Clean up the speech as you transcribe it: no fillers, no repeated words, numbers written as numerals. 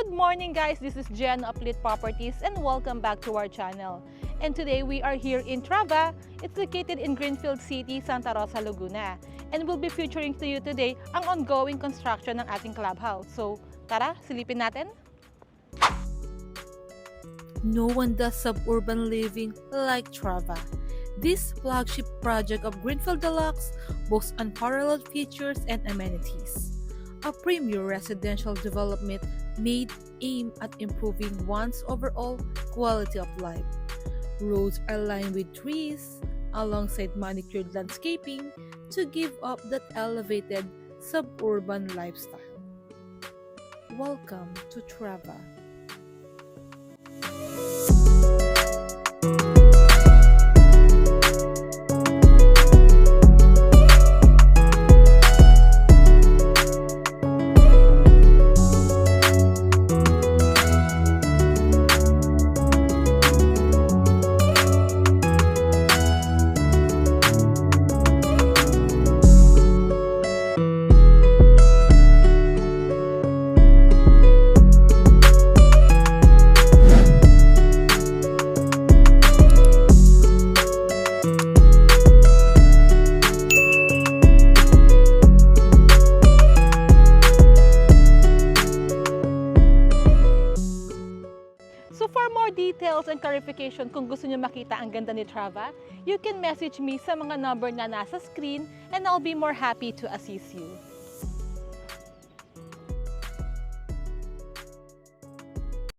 Good morning guys, this is Jen of 𝐓𝐑𝐀 Properties and welcome back to our channel. And today we are here in TRAVA. It's located in Greenfield City, Santa Rosa, Laguna. And we'll be featuring to you today ang ongoing construction ng ating clubhouse. So tara, silipin natin. No one does suburban living like TRAVA. This flagship project of Greenfield Deluxe boasts unparalleled features and amenities. A premier residential development made aim at improving one's overall quality of life. Roads are lined with trees alongside manicured landscaping to give up that elevated suburban lifestyle. Welcome to TRAVA. So for more details and clarification kung gusto nyo makita ang ganda ni TRAVA, you can message me sa mga number na nasa screen and I'll be more happy to assist you.